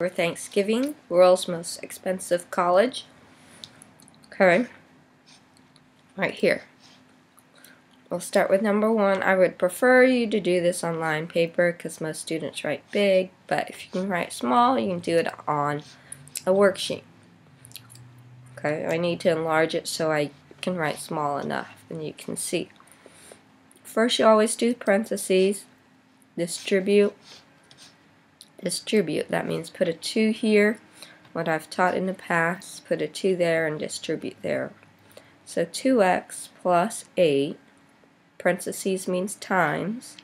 for Thanksgiving, world's most expensive college. Okay, right here. We'll start with number 1. I would prefer you to do this on line paper because most students write big, but if you can write small, you can do it on a worksheet. Okay, I need to enlarge it so I can write small enough and you can see. First, you always do parentheses, distribute. Distribute, that means put a 2 here. What I've taught in the past, put a 2 there and distribute there. So 2x plus 8, parentheses means times,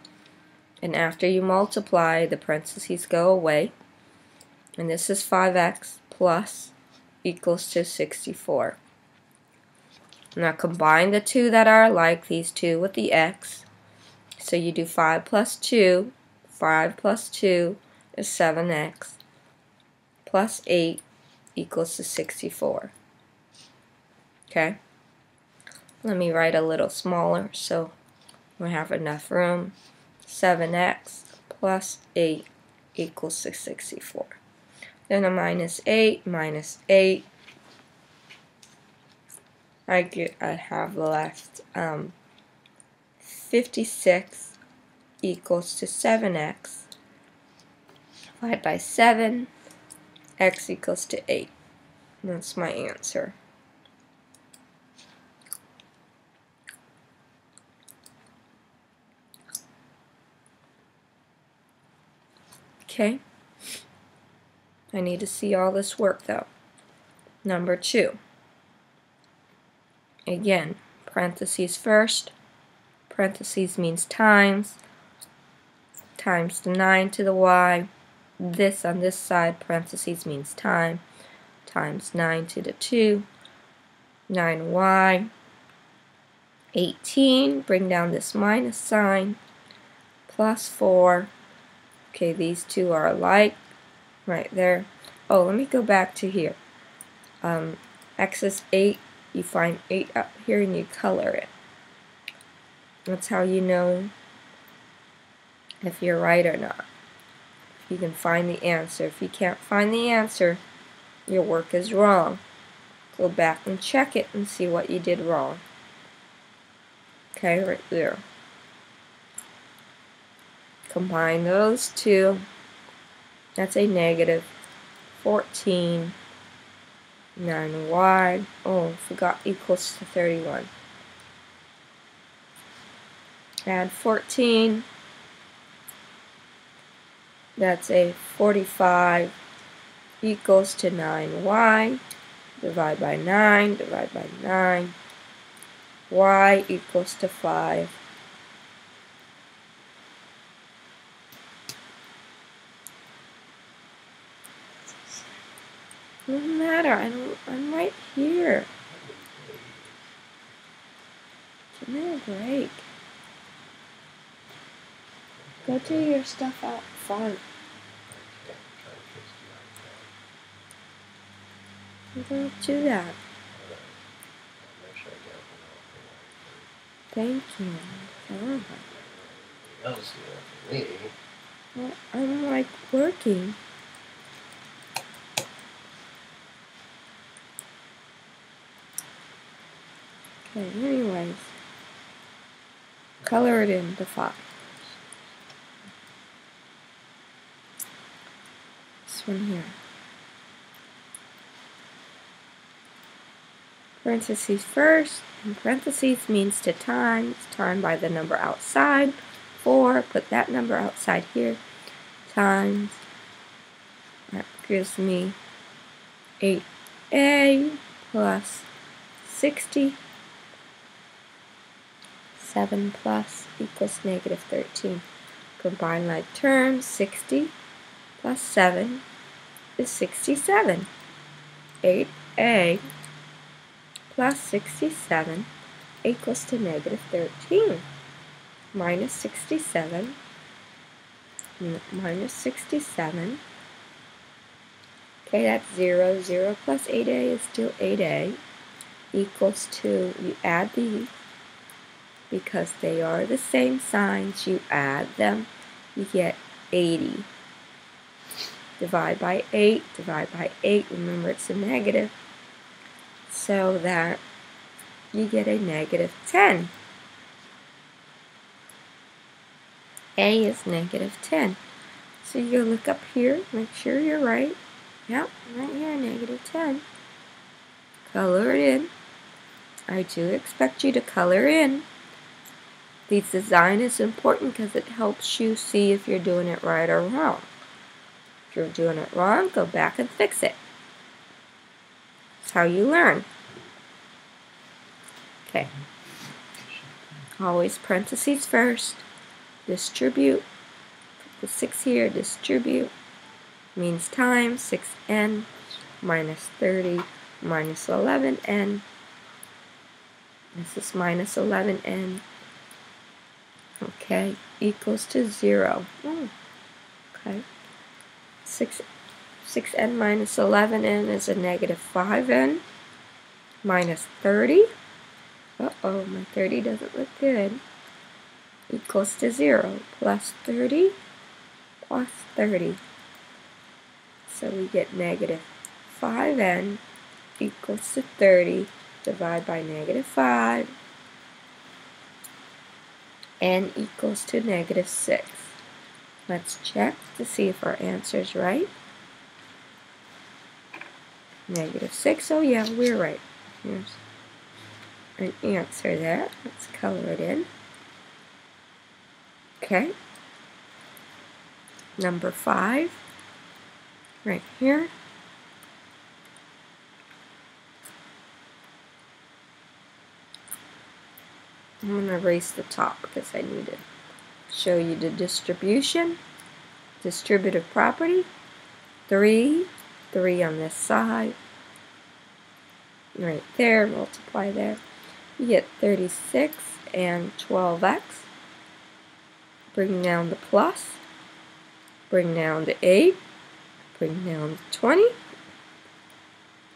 and after you multiply, the parentheses go away, and this is 5x plus equals to 64. Now combine the two that are alike, these two with the x, so you do 5 plus 2, 5 plus 2 is 7x, plus 8 equals to 64. Okay? Let me write a little smaller so we have enough room. 7x plus 8 equals to 64. Then a minus 8 minus 8. I have left 56 equals to 7x. Divide by 7, x equals to 8. That's my answer. Okay. I need to see all this work though. Number 2. Again, parentheses first. Parentheses means times. Times the 9 to the y. This on this side, parentheses means time, times 9 to the 2, 9y, 18, bring down this minus sign, plus 4. Okay, these two are alike, right there. Oh, let me go back to here. X is 8, you find 8 up here and you color it. That's how you know if you're right or not. You can find the answer. If you can't find the answer, your work is wrong. Go back and check it and see what you did wrong. Okay, right there. Combine those two. That's a negative 14. 9y. Oh, forgot equals to 31. Add 14. That's a 45 equals to 9y. Divide by 9, divide by 9. Y equals to 5. Doesn't matter, I'm right here. Give me a break. Go do your stuff out front. You don't do that. Thank you. God. That was for me. Well, I'm like working. Okay, anyways. Color it in the 5. This one here. Parentheses first, and parentheses means to times, times by the number outside, 4, put that number outside here, times, that gives me 8a plus 60, 7 plus equals negative 13. Combine like terms, 60 plus 7 is 67. 8a plus 67 equals to negative 13. Minus 67, minus 67. Okay, that's 0. 0 plus 8a is still 8a. Equals to, you add these, because they are the same signs, you add them, you get 80. divide by 8, divide by 8, remember it's a negative, so that you get a negative 10. A is negative 10. So you look up here, make sure you're right. Yep, right here, negative 10. Color it in. I do expect you to color in. The design is important because it helps you see if you're doing it right or wrong. If you're doing it wrong, go back and fix it. That's how you learn. Okay. Always parentheses first. Distribute. Put the 6 here, distribute. Means times 6n minus 30 minus 11n. This is minus 11n. Okay, equals to 0. Okay. 6n minus 11n is a negative 5n minus 30. Uh-oh, my 30 doesn't look good. Equals to 0 plus 30 plus 30. So we get negative 5n equals to 30. Divide by negative 5. N equals to negative 6. Let's check to see if our answer is right. Negative 6. Oh yeah, we're right. Here's an answer there. Let's color it in. Okay. Number 5. Right here. I'm going to erase the top because I need to show you the distribution. Distributive property. 3 on this side. Right there, multiply there. You get 36 and 12x. Bring down the plus. Bring down the 8. Bring down the 20.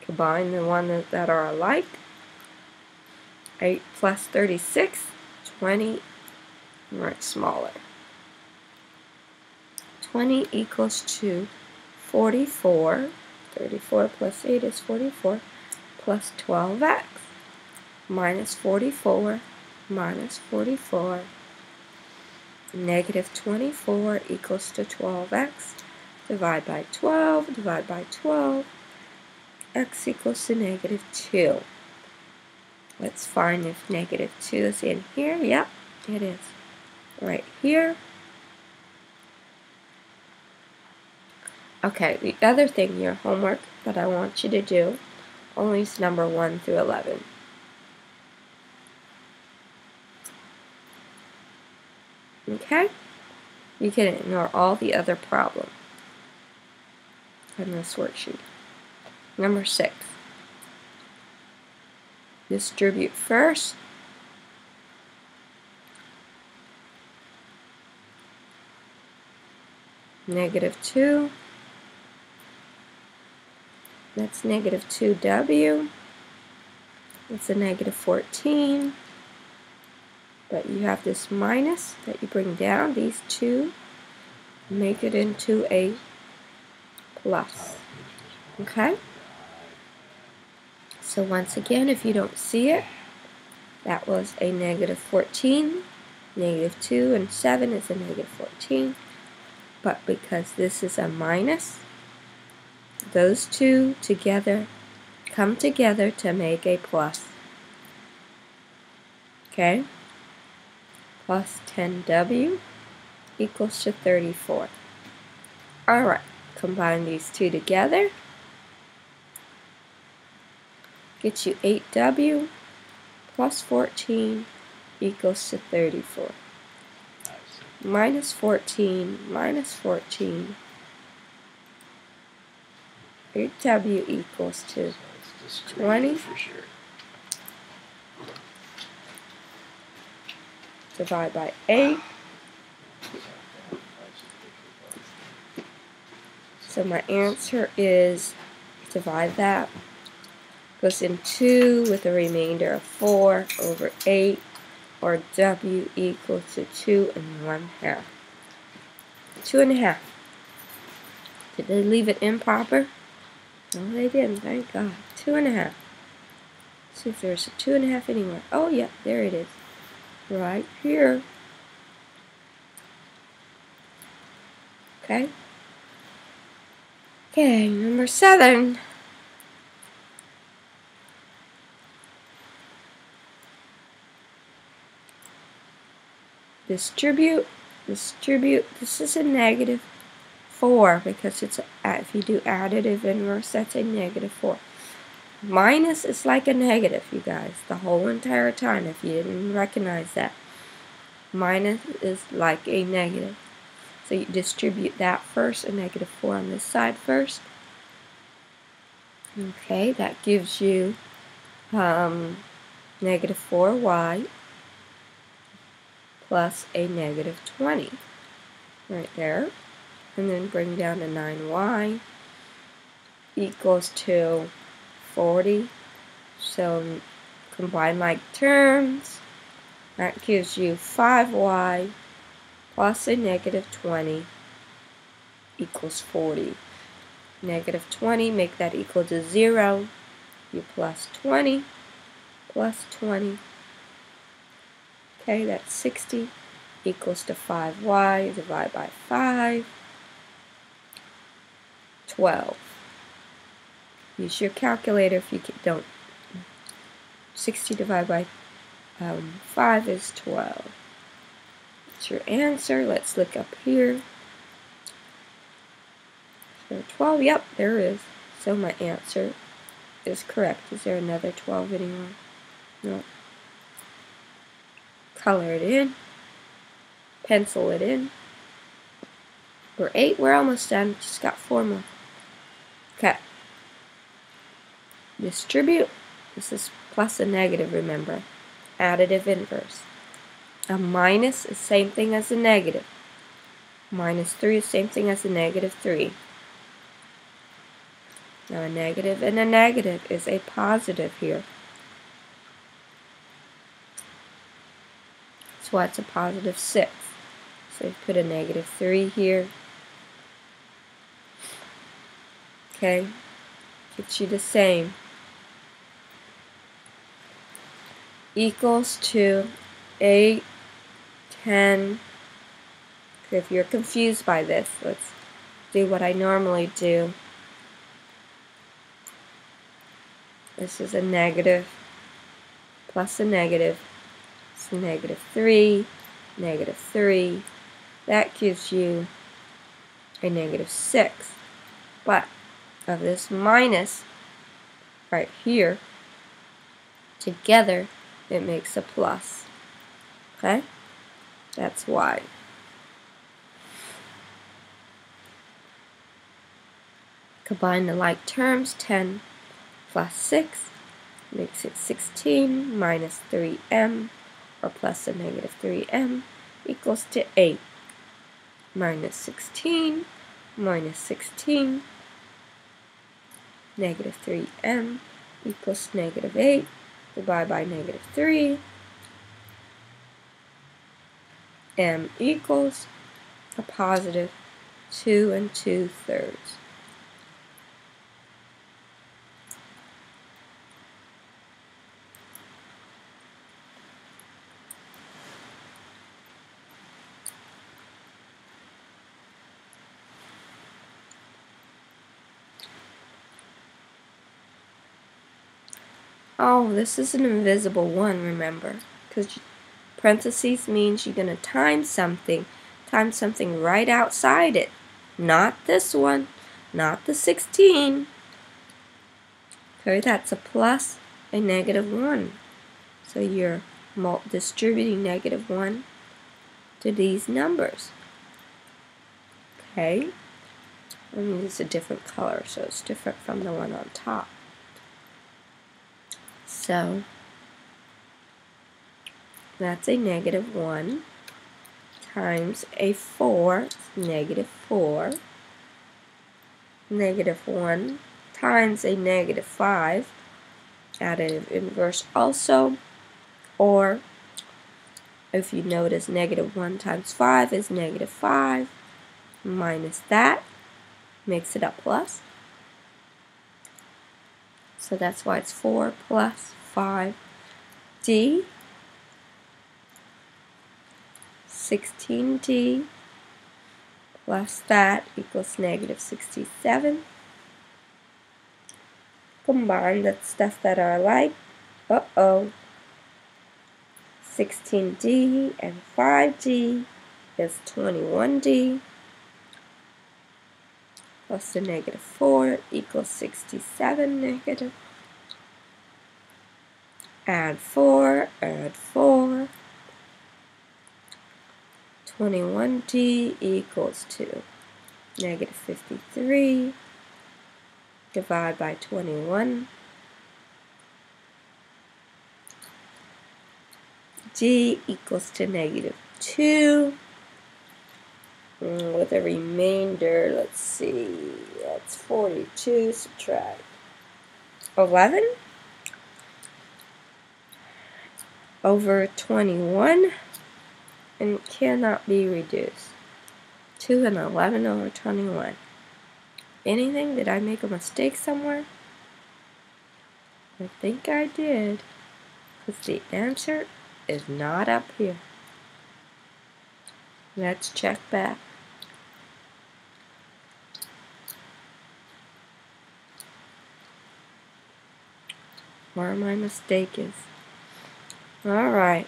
Combine the ones that are alike. 8 plus 36, 20, right, smaller. 20 equals to 44. 34 plus 8 is 44, plus 12x. Minus 44, minus 44. Negative 24 equals to 12x. Divide by 12, divide by 12. X equals to negative 2. Let's find if negative 2 is in here. Yep, it is. Right here. Okay, the other thing, your homework that I want you to do, only is number 1 through 11. Okay? You can ignore all the other problems on this worksheet. Number 6. Distribute first. Negative 2. That's negative 2w. It's a negative 14. But you have this minus that you bring down. These two make it into a plus. Okay? So once again, if you don't see it, that was a negative 14. Negative 2 and 7 is a negative 14. But because this is a minus, those two together come together to make a plus. Okay? Plus 10w equals to 34. Alright, combine these two together. Gets you 8w plus 14 equals to 34. Minus 14, minus 14. 8w equals to 20. Divide by 8. So my answer is, divide that. Goes in 2 with a remainder of 4 over 8, or w equals to 2 1/2. 2 1/2. Did they leave it improper? No, they didn't. Thank God. 2.5. See if there's a 2.5 anywhere. Oh, yeah, there it is. Right here. Okay. Okay, number 7. Distribute. This is a -4 because it's if you do additive inverse, that's a -4. Minus is like a negative, you guys, the whole entire time, if you didn't recognize that. Minus is like a negative. So you distribute that first, a -4 on this side first. Okay, that gives you -4y plus a -20 right there. And then bring down to 9y equals to 40. So combine like terms. That gives you 5y plus a -20 equals 40. -20, make that equal to 0. You plus 20 plus 20. Okay, that's 60 equals to 5y. Divide by 5. 12. Use your calculator if you don't. 60 divided by 5 is 12. That's your answer. Let's look up here. So 12, yep, there is. So my answer is correct. Is there another 12 anywhere? No. Color it in. Pencil it in. We're 8. We're almost done. Just got 4 more. Okay. Distribute. This is plus a negative, remember. Additive inverse. A minus is the same thing as a negative. -3 is the same thing as a -3. Now a negative and a negative is a positive here. That's why it's a +6. So you put a -3 here. Okay, gets you the same. Equals to 8, 10. If you're confused by this, let's do what I normally do. This is a negative plus a negative. It's a -3, -3. That gives you a -6. But of this minus right here, together it makes a plus. Okay? That's why. Combine the like terms. 10 plus 6 makes it 16 minus 3m, or plus a -3m, equals to 8. Minus 16 minus 16, -3m equals -8. Divide by -3. M equals a positive 2 2/3. Oh, this is an invisible 1, remember, because parentheses means you're going to times something right outside it. Not this one, not the 16. Okay, that's a plus a -1. So you're distributing -1 to these numbers. Okay, let me use a different color so it's different from the one on top. So that's a -1 times a 4, -4. -1 times a -5, additive inverse also, or if you notice -1 times 5 is -5, minus that, makes it a plus. So that's why it's 4 plus 5d. 16d plus that equals negative 67. Combine the stuff that are alike. 16d and 5d is 21d plus the negative 4 equals 67 negative. Add 4, add 4. 21d equals to negative 53. Divide by 21. D equals to negative 2. With a remainder, let's see, that's 42, subtract 11 over 21, and it cannot be reduced. 2 and 11 over 21. Anything? Did I make a mistake somewhere? I think I did, because the answer is not up here. Let's check back. Where my mistake is. Alright.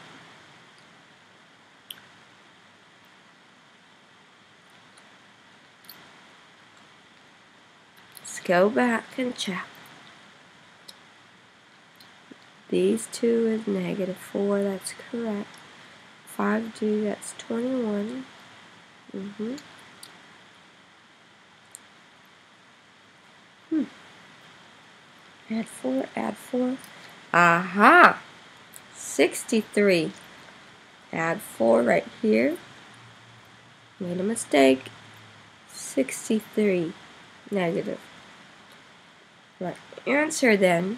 Let's go back and check. These two is negative 4, that's correct. 5d, that's 21. Add 4, add 4. Aha! 63. Add 4 right here. Made a mistake. 63 negative. Right. Answer then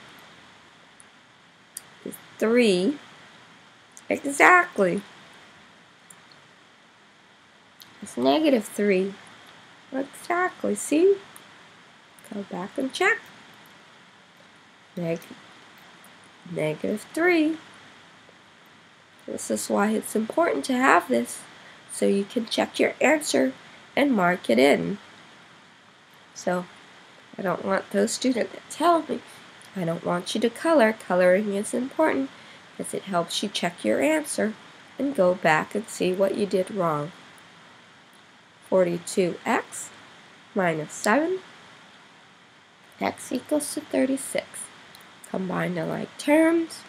is 3. Exactly. It's negative 3. Exactly. See? Go back and check. Negative 3. This is why it's important to have this, so you can check your answer and mark it in. So, I don't want those students that tell me, I don't want you to color. Coloring is important because it helps you check your answer and go back and see what you did wrong. 42x minus 7. X equals to 36. Combine the like terms.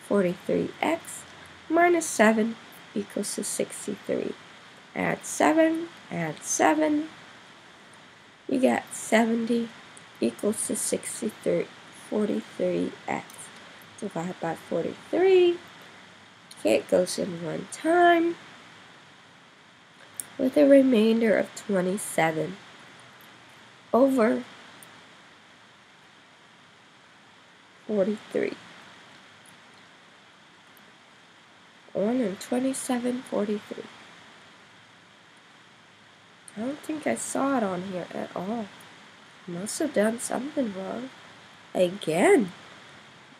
43x minus 7 equals to 63. Add 7, add 7. You get 70 equals to 63. 43x. Divide by 43. Okay, it goes in one time. With a remainder of 27 over 43. 1 and 27, 43. I don't think I saw it on here at all. Must have done something wrong. Again.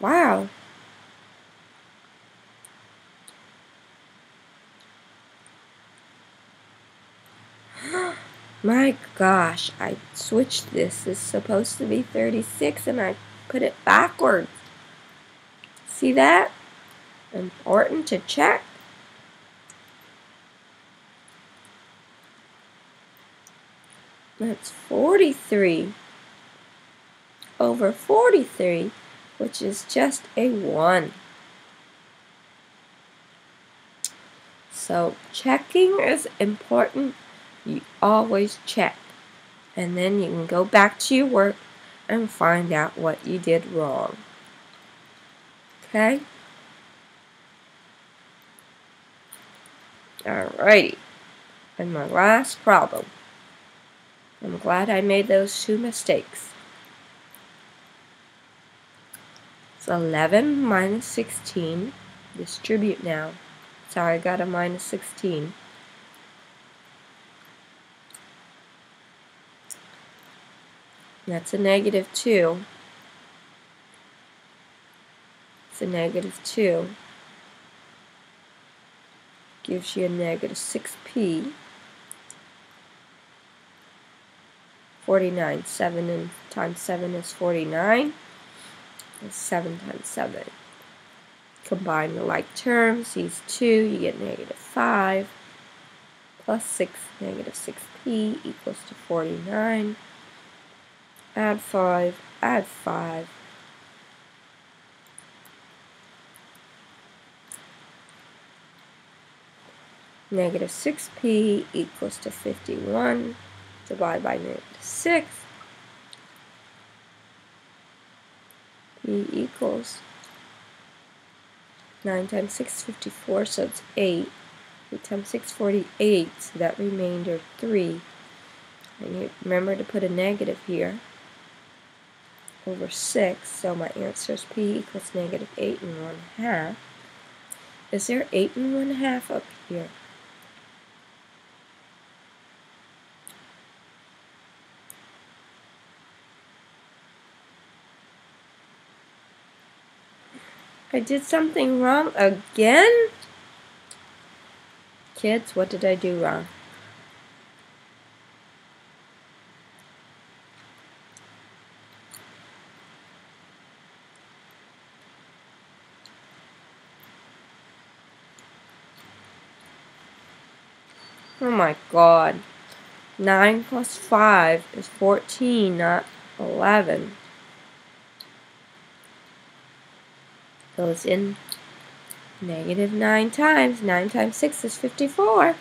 Wow. My gosh, I switched this. It's supposed to be 36 and I put it backwards. See that? Important to check. That's 43 over 43, which is just a 1. So checking is important. You always check. And then you can go back to your work and find out what you did wrong. Okay? Alrighty. And my last problem. I'm glad I made those 2 mistakes. It's 11 minus 16. Distribute now. Sorry, I got a minus 16. That's a negative 2. It's a negative 2. Gives you a negative 6p. 49. 7 times 7 is 49. And 7 times 7. Combine the like terms. These 2, you get negative 5. Plus 6, negative 6p equals to 49. Add 5, add 5. Negative 6p equals to 51. Divide by negative 6. P equals 9 times 6 is 54, so it's 8. 8 times 6 48, so that remainder 3. And you remember to put a negative here over 6, so my answer is P equals negative 8 1/2. Is there 8 1/2 up here? I did something wrong again? Kids, what did I do wrong? Oh my God. 9 plus 5 is 14, not 11. Goes in negative 9 times. 9 times 6 is 54.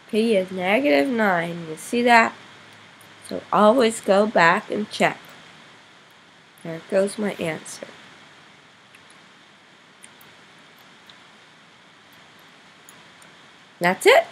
P is negative 9. You see that? So always go back and check. There goes my answer. That's it.